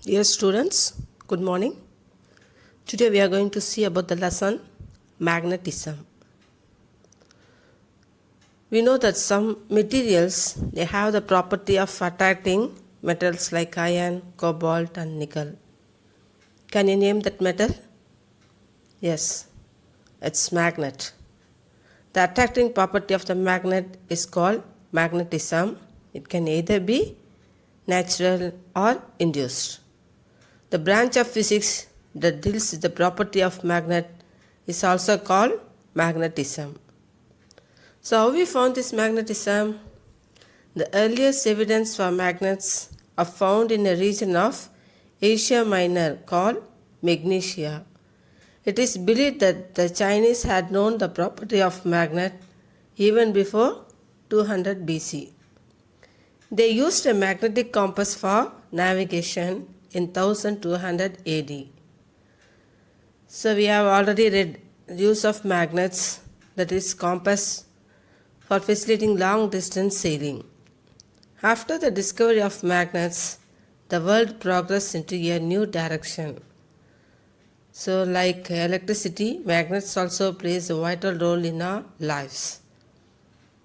Dear students, good morning. Today we are going to see about the lesson magnetism. We know that some materials they have the property of attracting metals like iron, cobalt and nickel. Can you name that metal? Yes, it's magnet. The attracting property of the magnet is called magnetism. It can either be natural or induced. The branch of physics that deals with the property of magnet is also called magnetism. So how we found this magnetism? The earliest evidence for magnets are found in a region of Asia Minor called Magnesia. It is believed that the Chinese had known the property of magnet even before 200 BC. They used a magnetic compass for navigation in 1200 AD. So we have already read use of magnets, that is compass, for facilitating long distance sailing. After the discovery of magnets, the world progressed into a new direction. So like electricity, magnets also plays a vital role in our lives.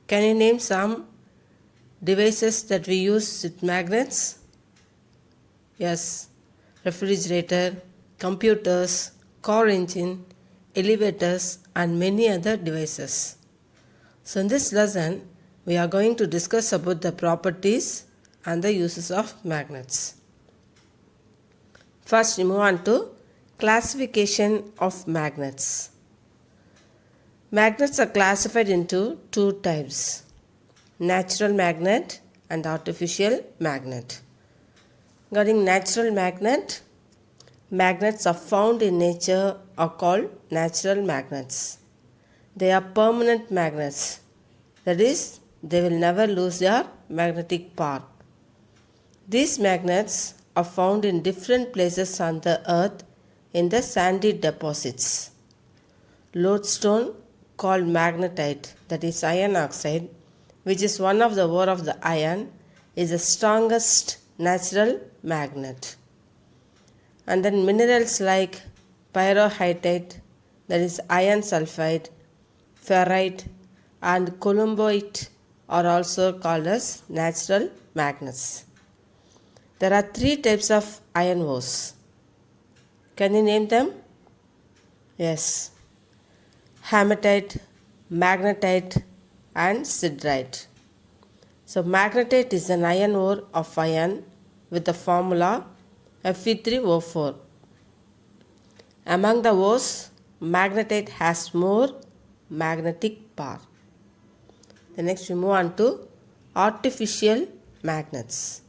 Can you name some devices that we use with magnets? Yes, refrigerator, computers, car engine, elevators and many other devices. So in this lesson, we are going to discuss about the properties and the uses of magnets. First, we move on to classification of magnets. Magnets are classified into two types: natural magnet and artificial magnet. Regarding natural magnet, magnets are found in nature are called natural magnets. They are permanent magnets. That is, they will never lose their magnetic power. These magnets are found in different places on the earth in the sandy deposits. Lodestone called magnetite, that is iron oxide, which is one of the ore of the iron, is the strongest natural magnet. And then minerals like pyrohydrite, that is iron sulfide, ferrite and columboite are also called as natural magnets. There are three types of iron ores. Can you name them? Yes, hematite, magnetite and siderite. So magnetite is an iron ore of iron with the formula Fe3O4. Among the ores, magnetite has more magnetic power. The next we move on to artificial magnets.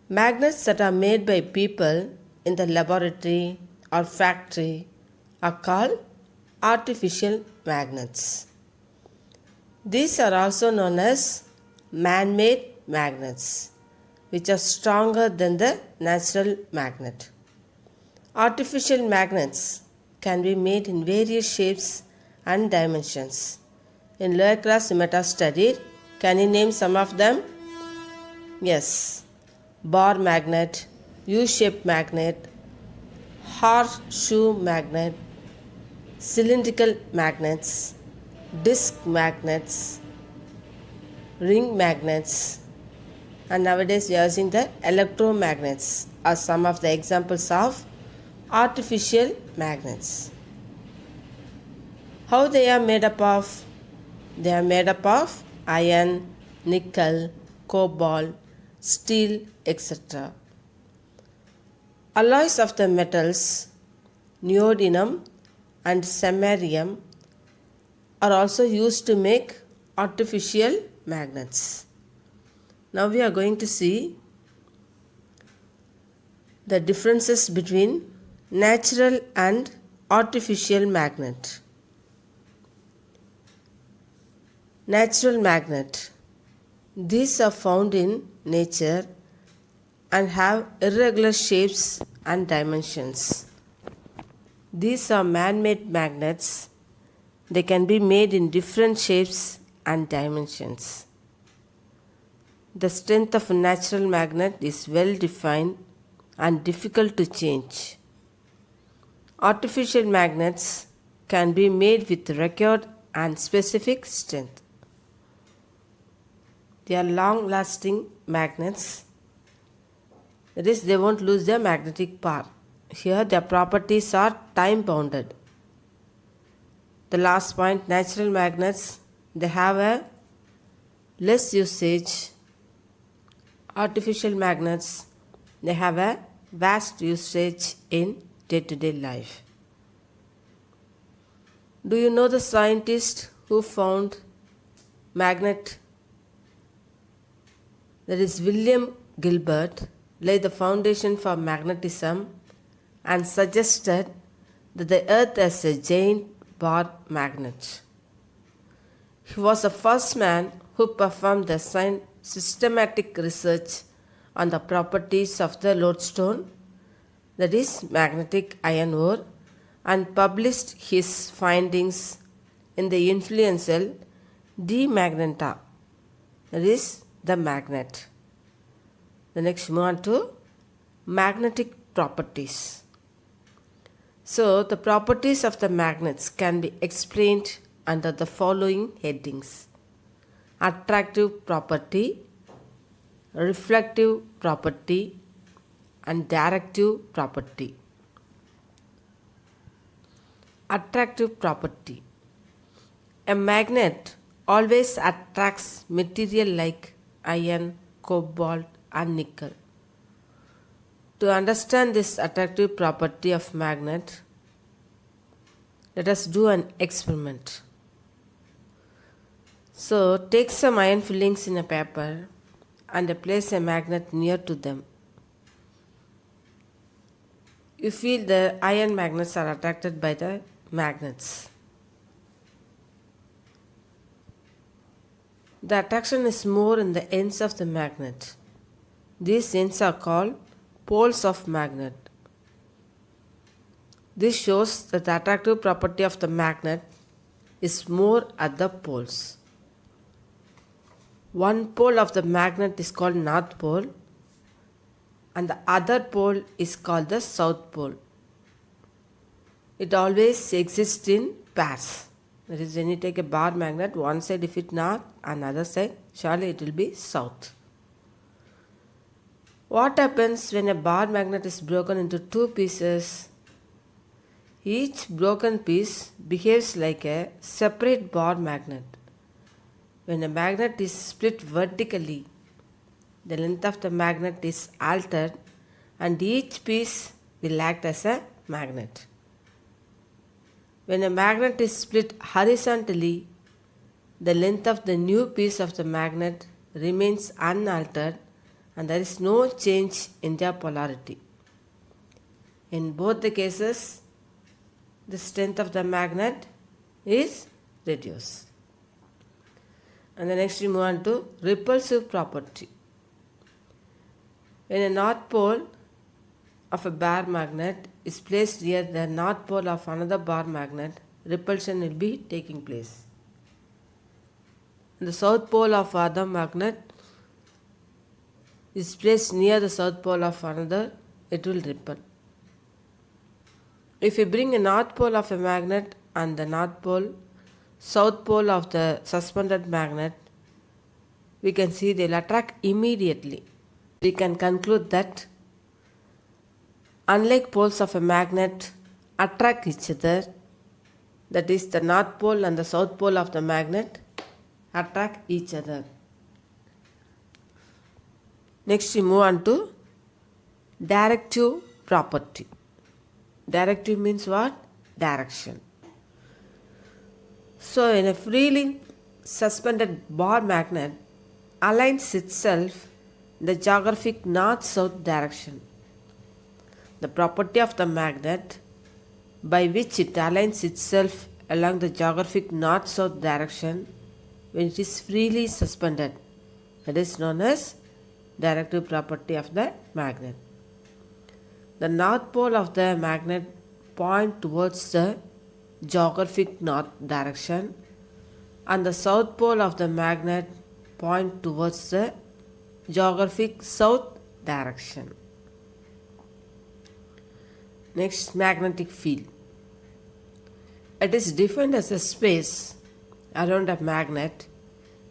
Magnets that are made by people in the laboratory or factory are called artificial magnets. These are also known as man-made magnets, which are stronger than the natural magnet. Artificial magnets can be made in various shapes and dimensions. In lower class you might have studied. Can you name some of them? Yes, bar magnet, U-shaped magnet, horseshoe magnet, cylindrical magnets, disc magnets, ring magnets, and nowadays we are using the electromagnets are some of the examples of artificial magnets. How they are made up of? They are made up of iron, nickel, cobalt, steel, etc. Alloys of the metals, neodymium and samarium, are also used to make artificial magnets. Now we are going to see the differences between natural and artificial magnet. Natural magnet. These are found in nature and have irregular shapes and dimensions. These are man-made magnets. They can be made in different shapes and dimensions. The strength of a natural magnet is well defined and difficult to change. Artificial magnets can be made with record and specific strength. They are long lasting magnets, that is, they won't lose their magnetic power. Here, their properties are time bounded. The last point, natural magnets, they have a less usage. Artificial magnets, they have a vast usage in day-to-day life. Do you know the scientist who found magnet? That is William Gilbert laid the foundation for magnetism and suggested that the earth is a giant bar magnet. He was the first man who performed the systematic research on the properties of the lodestone, that is magnetic iron ore, and published his findings in the influential De Magneta, that is the magnet. The next move on to magnetic properties. So the properties of the magnets can be explained under the following headings: attractive property, reflective property, and directive property. Attractive property. A magnet always attracts material like iron, cobalt, and nickel. To understand this attractive property of magnet, let us do an experiment. So, take some iron fillings in a paper and place a magnet near to them. You feel the iron magnets are attracted by the magnets. The attraction is more in the ends of the magnet. These ends are called poles of magnet. This shows that the attractive property of the magnet is more at the poles. One pole of the magnet is called North Pole and the other pole is called the South Pole. It always exists in pairs. That is, when you take a bar magnet, one side if it north, another side surely it will be south. What happens when a bar magnet is broken into two pieces? Each broken piece behaves like a separate bar magnet. When a magnet is split vertically, the length of the magnet is altered and each piece will act as a magnet. When a magnet is split horizontally, the length of the new piece of the magnet remains unaltered and there is no change in their polarity. In both the cases, the strength of the magnet is reduced. And the next we move on to repulsive property. When a north pole of a bar magnet is placed near the north pole of another bar magnet, repulsion will be taking place. The south pole of other magnet is placed near the south pole of another, it will repel. If we bring a north pole of a magnet and the south pole of the suspended magnet, we can see they will attract immediately. We can conclude that unlike poles of a magnet attract each other, that is the north pole and the south pole of the magnet attract each other. Next we move on to directive property. Directive means what? Direction. So in a freely suspended bar magnet aligns itself in the geographic north-south direction. The property of the magnet by which it aligns itself along the geographic north-south direction when it is freely suspended, that is known as directive property of the magnet. The north pole of the magnet point towards the geographic north direction and the south pole of the magnet point towards the geographic south direction. Next, magnetic field. It is defined as a space around a magnet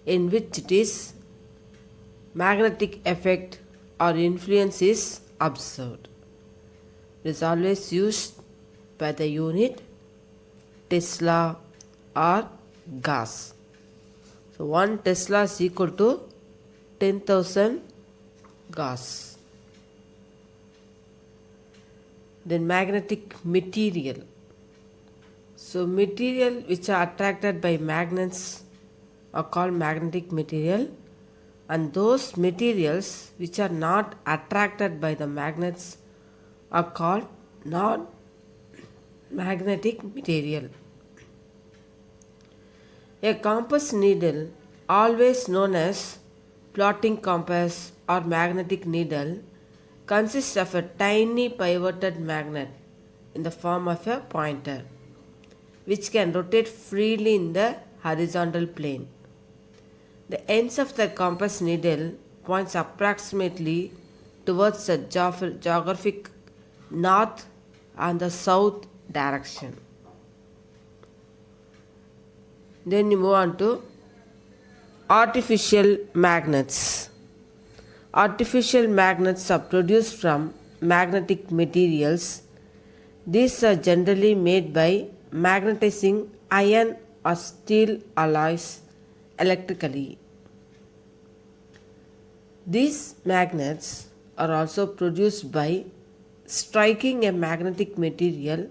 in which its magnetic effect or influence is observed. It is always used by the unit Tesla or Gauss. So 1 Tesla is equal to 10,000 Gauss. Then magnetic material. So material which are attracted by magnets are called magnetic material, and those materials which are not attracted by the magnets are called non-magnetic material. A compass needle, always known as plotting compass or magnetic needle, consists of a tiny pivoted magnet in the form of a pointer, which can rotate freely in the horizontal plane. The ends of the compass needle points approximately towards the geographic north and the south direction. Then you move on to artificial magnets. Artificial magnets are produced from magnetic materials. These are generally made by magnetizing iron or steel alloys electrically. These magnets are also produced by striking a magnetic material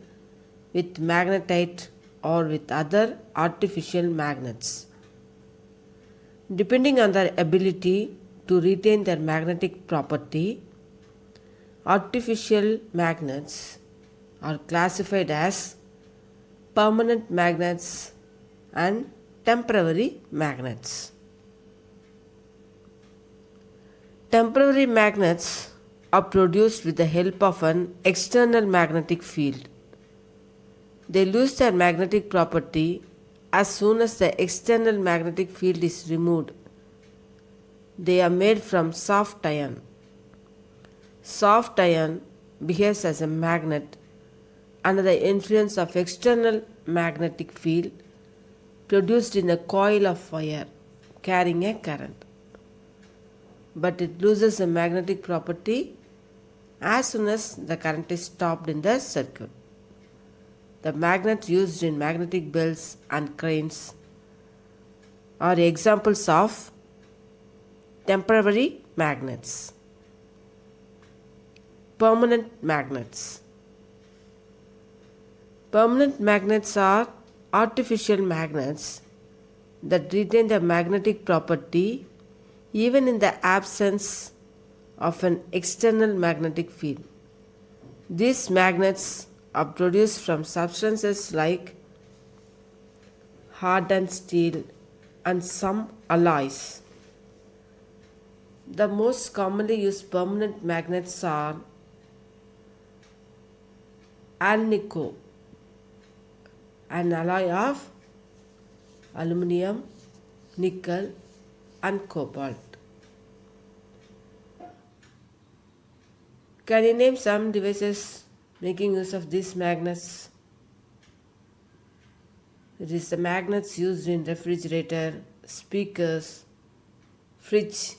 with magnetite or with other artificial magnets. Depending on their ability to retain their magnetic property, artificial magnets are classified as permanent magnets and temporary magnets. Temporary magnets are produced with the help of an external magnetic field. They lose their magnetic property as soon as the external magnetic field is removed. They are made from soft iron. Soft iron behaves as a magnet under the influence of external magnetic field produced in a coil of wire carrying a current. But it loses the magnetic property as soon as the current is stopped in the circuit. The magnets used in magnetic belts and cranes are examples of temporary magnets. Permanent magnets. Permanent magnets are artificial magnets that retain their magnetic property even in the absence of an external magnetic field. These magnets are produced from substances like hardened steel and some alloys. The most commonly used permanent magnets are alnico, an alloy of aluminum, nickel, and cobalt. Can you name some devices making use of these magnets? It is the magnets used in refrigerator, speakers, fridge,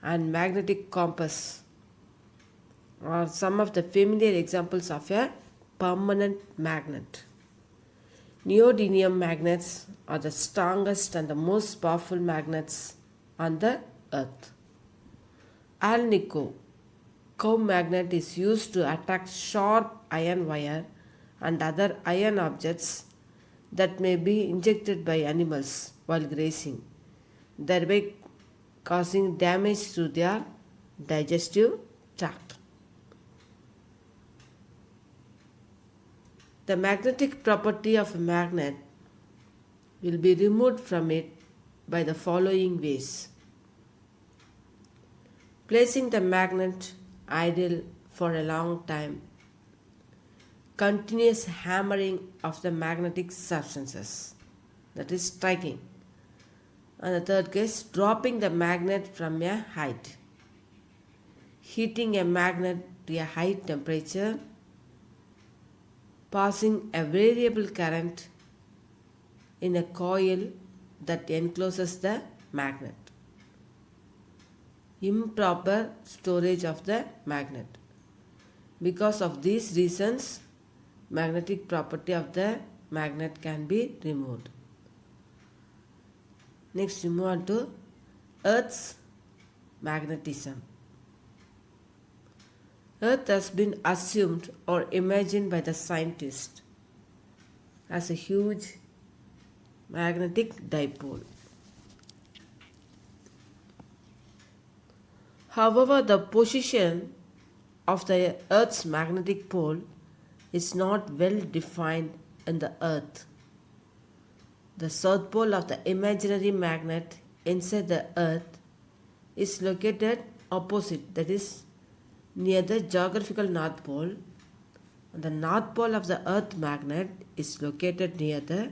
and magnetic compass are some of the familiar examples of a permanent magnet. Neodymium magnets are the strongest and the most powerful magnets on the earth. Alnico cow magnet is used to attract sharp iron wire and other iron objects that may be injected by animals while grazing, thereby causing damage to their digestive tract. The magnetic property of a magnet will be removed from it by the following ways. Placing the magnet idle for a long time, continuous hammering of the magnetic substances, that is striking. And the third case, dropping the magnet from a height, heating a magnet to a high temperature, passing a variable current in a coil that encloses the magnet. Improper storage of the magnet. Because of these reasons, magnetic property of the magnet can be removed. Next, we move on to Earth's magnetism. Earth has been assumed or imagined by the scientists as a huge magnetic dipole. However, the position of the Earth's magnetic pole is not well defined in the Earth. The south pole of the imaginary magnet inside the Earth is located opposite, that is, near the geographical North Pole, and the North Pole of the Earth magnet is located near the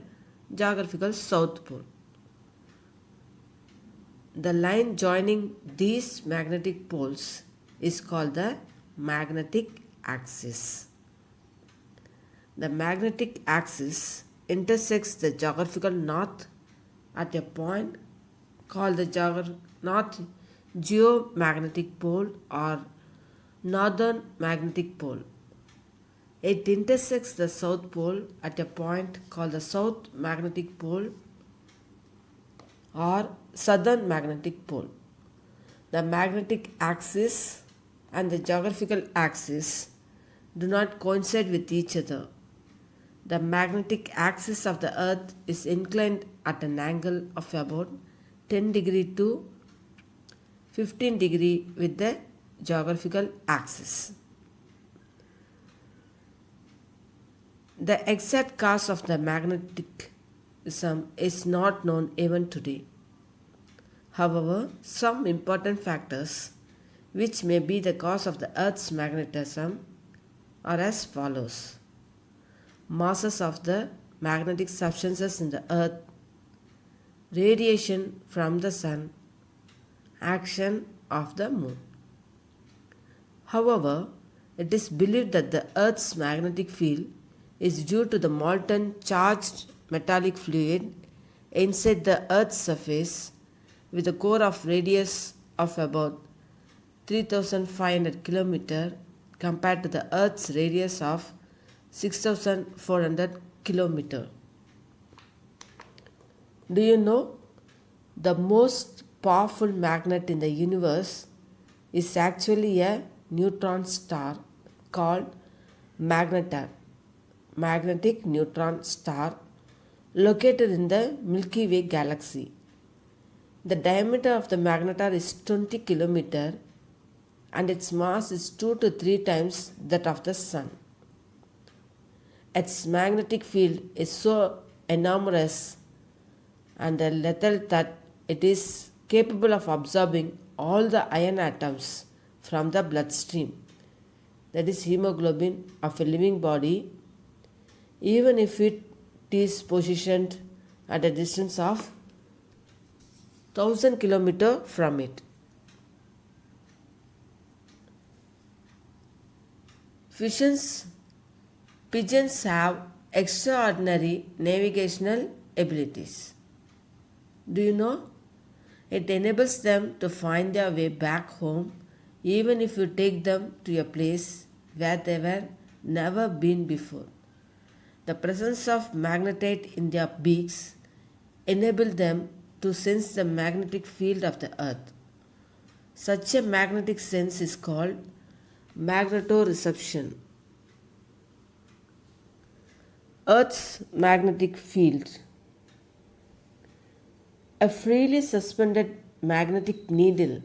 geographical South Pole. The line joining these magnetic poles is called the magnetic axis. The magnetic axis intersects the geographical north at a point called the north geomagnetic pole or northern magnetic pole. It intersects the south pole at a point called the south magnetic pole or southern magnetic pole. The magnetic axis and the geographical axis do not coincide with each other. The magnetic axis of the Earth is inclined at an angle of about 10 degree to 15 degree with the geographical axis. The exact cause of the magnetism is not known even today. However, some important factors which may be the cause of the Earth's magnetism are as follows. Masses of the magnetic substances in the Earth, radiation from the Sun, action of the Moon. However, it is believed that the Earth's magnetic field is due to the molten charged metallic fluid inside the Earth's surface with a core of radius of about 3,500 km compared to the Earth's radius of 6,400 km. Do you know the most powerful magnet in the universe is actually a neutron star called Magnetar, magnetic neutron star located in the Milky Way galaxy. The diameter of the magnetar is 20 km and its mass is 2 to 3 times that of the Sun. Its magnetic field is so enormous and lethal that it is capable of absorbing all the iron atoms from the bloodstream, that is hemoglobin of a living body, even if it is positioned at a distance of 1000 km from it. Pigeons have extraordinary navigational abilities. Do you know? It enables them to find their way back home even if you take them to a place where they were never been before. The presence of magnetite in their beaks enables them to sense the magnetic field of the Earth. Such a magnetic sense is called magnetoreception. Earth's magnetic field. A freely suspended magnetic needle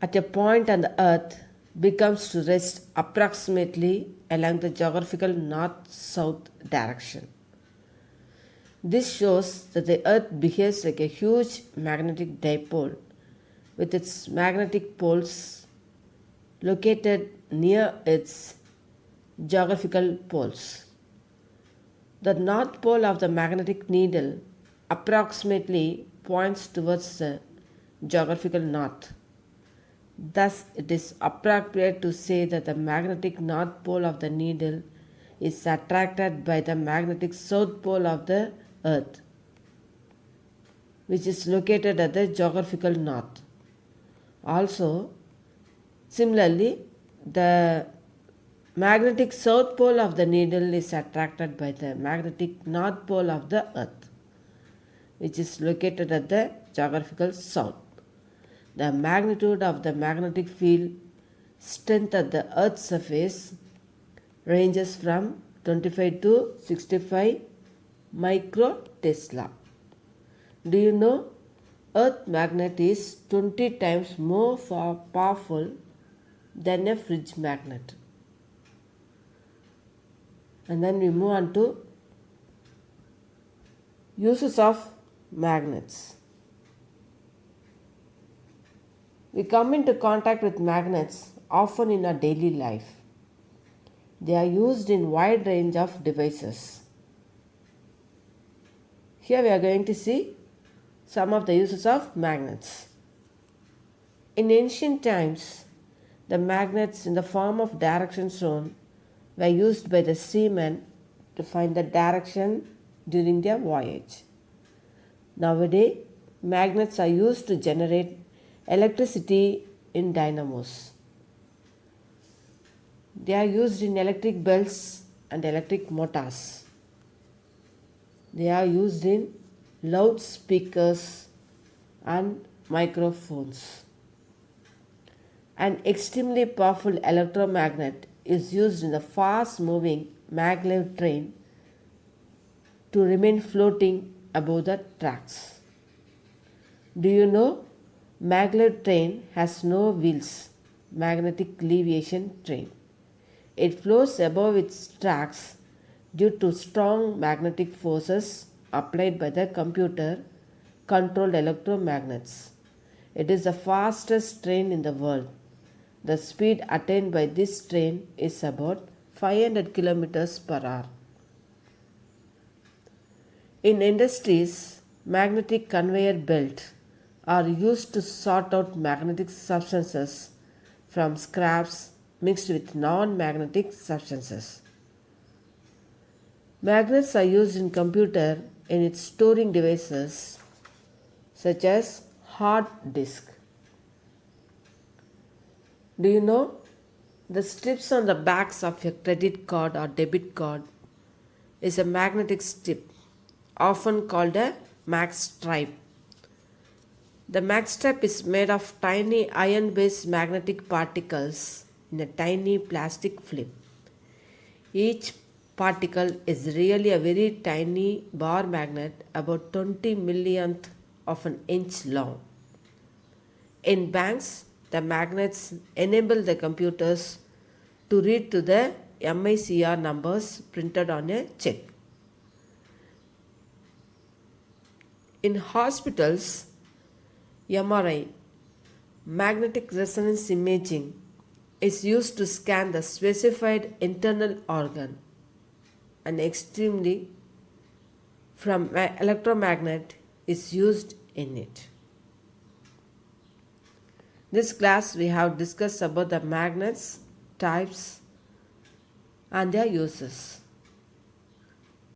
at a point on the Earth becomes to rest approximately along the geographical north-south direction. This shows that the Earth behaves like a huge magnetic dipole with its magnetic poles located near its geographical poles. The north pole of the magnetic needle approximately points towards the geographical north. Thus, it is appropriate to say that the magnetic north pole of the needle is attracted by the magnetic south pole of the earth, which is located at the geographical north. Also, similarly, the magnetic south pole of the needle is attracted by the magnetic north pole of the earth, which is located at the geographical south. The magnitude of the magnetic field strength at the earth's surface ranges from 25 to 65 microtesla. Do you know earth magnet is 20 times more powerful than a fridge magnet? And then we move on to uses of magnets. We come into contact with magnets often in our daily life. They are used in wide range of devices. Here we are going to see some of the uses of magnets. In ancient times, the magnets in the form of direction stone were used by the seamen to find the direction during their voyage. Nowadays, magnets are used to generate electricity in dynamos. They are used in electric belts and electric motors. They are used in loudspeakers and microphones. An extremely powerful electromagnet is used in the fast moving maglev train to remain floating above the tracks. Do you know maglev train has no wheels, magnetic leviation train. It floats above its tracks due to strong magnetic forces applied by the computer controlled electromagnets. It is the fastest train in the world. The speed attained by this train is about 500 kilometers per hour. In industries, magnetic conveyor belts are used to sort out magnetic substances from scraps mixed with non-magnetic substances. Magnets are used in computer in its storing devices such as hard disk. Do you know the strips on the backs of your credit card or debit card is a magnetic strip, often called a mag stripe. The mag stripe is made of tiny iron-based magnetic particles in a tiny plastic film. Each particle is really a very tiny bar magnet about 20 millionth of an inch long. In banks, the magnets enable the computers to read to the MICR numbers printed on a check. In hospitals, MRI, magnetic resonance imaging, is used to scan the specified internal organ. An extremely from electromagnet is used in it. This class we have discussed about the magnets, types and their uses.